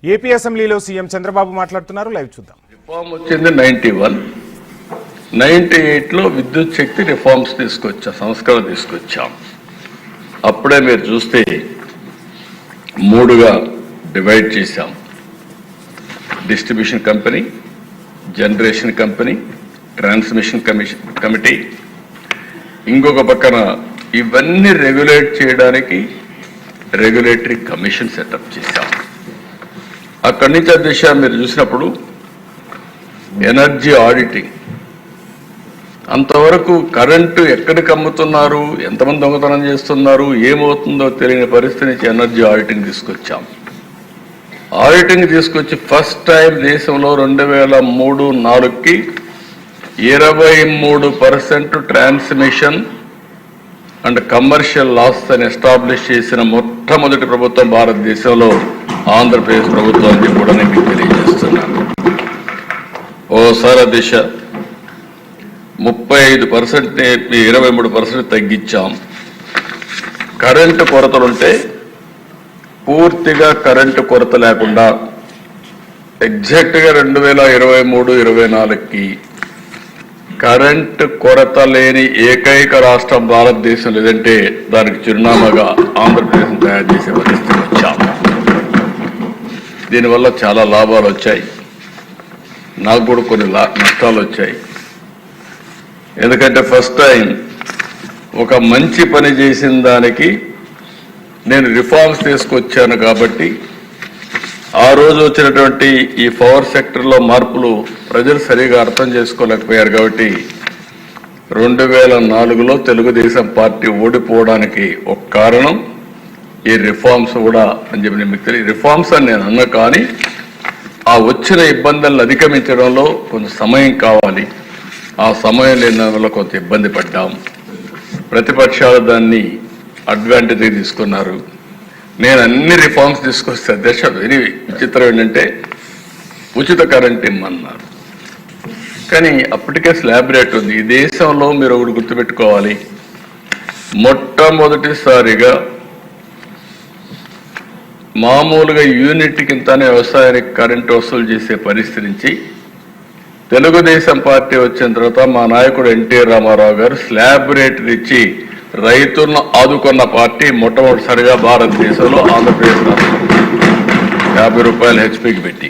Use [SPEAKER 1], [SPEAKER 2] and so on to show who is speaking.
[SPEAKER 1] AP అసెంబ్లీలో CM Chandrababu మాట్లాడుతున్నారు. Live చూద్దాం.
[SPEAKER 2] రిఫార్మ్ వచ్చింది 91, 98లో విద్యుత్ శక్తి రిఫార్మ్స్ సంస్కరణ తీసుకొచ్చాం. అప్పుడే మీరు చూస్తే 3గా డివైడ్ చేశాం. Distribution company, generation company, transmission committee. ఇంకొక పక్కన ఇవన్నీ రెగ్యులేట్ చేయడానికి రెగ్యులేటరీ కమిషన్ సెటప్ చేశాం. అక్కడి నుంచి దిశ మీరు చూసినప్పుడు ఎనర్జీ ఆడిటింగ్, అంతవరకు కరెంటు ఎక్కడికి అమ్ముతున్నారు, ఎంతమంది దొంగతనం చేస్తున్నారు, ఏమవుతుందో తెలియని పరిస్థితి నుంచి ఎనర్జీ ఆడిటింగ్ తీసుకొచ్చాం. ఆడిటింగ్ తీసుకొచ్చి ఫస్ట్ టైం దేశంలో 2003-04కి 23% ట్రాన్స్మిషన్ అండ్ కమర్షియల్ లాస్ అని ఎస్టాబ్లిష్ చేసిన మొట్టమొదటి ప్రభుత్వం భారతదేశంలో ఆంధ్రప్రదేశ్ ప్రభుత్వం అని కూడా నేను మీకు తెలియజేస్తున్నాను. ఓసారి దిశ 35%, 23% తగ్గించాం. కరెంటు కొరతలుంటే పూర్తిగా కరెంటు కొరత లేకుండా ఎగ్జాక్ట్గా 2023-24కి కరెంటు కొరత లేని ఏకైక రాష్ట్రం భారతదేశం లేదంటే దానికి చిరునామాగా ఆంధ్రప్రదేశ్ తయారు చేసే పరిస్థితి వచ్చాం. దీనివల్ల చాలా లాభాలు వచ్చాయి, నాకు కూడా కొన్ని నష్టాలు వచ్చాయి. ఎందుకంటే ఫస్ట్ టైం ఒక మంచి పని చేసిన దానికి నేను రిఫార్మ్స్ తీసుకొచ్చాను కాబట్టి ఆ రోజు వచ్చినటువంటి ఈ పవర్ సెక్టర్లో మార్పులు ప్రజలు సరిగా అర్థం చేసుకోలేకపోయారు. కాబట్టి 2004లో తెలుగుదేశం పార్టీ ఓడిపోవడానికి ఒక కారణం ఈ రిఫార్మ్స్ కూడా అని చెప్పి మీకు తెలియదు. రిఫార్మ్స్ అని నేను అన్నా, కానీ ఆ వచ్చిన ఇబ్బందులను అధిగమించడంలో కొంచెం సమయం కావాలి. ఆ సమయం లేని వల్ల కొంత ఇబ్బంది పడ్డాం. ప్రతిపక్షాలు దాన్ని అడ్వాంటేజ్ తీసుకున్నారు. నేను అన్ని రిఫార్మ్స్ తీసుకొస్తే అధ్యక్ష వెరీ విచిత్రం ఏంటంటే ఉచిత కరెంట్ ఇమ్మన్నారు. కానీ అప్పటికే స్లాబ్ రేట్ ఉంది. ఈ దేశంలో మీరు ఒకటి గుర్తుపెట్టుకోవాలి, మొట్టమొదటిసారిగా మామూలుగా యూనిట్ కిందనే వ్యవసాయానికి కరెంటు వసూలు చేసే పరిస్థితి నుంచి తెలుగుదేశం పార్టీ వచ్చిన తర్వాత మా నాయకుడు ఎన్టీఆర్ రామారావు గారు స్లాబ్ రేట్ ఇచ్చి రైతులను ఆదుకున్న పార్టీ మొట్టమొదటిసారిగా భారతదేశంలో ఆంధ్రప్రదేశ్ రాష్ట్రం. 50 రూపాయలు హెచ్పీకి పెట్టి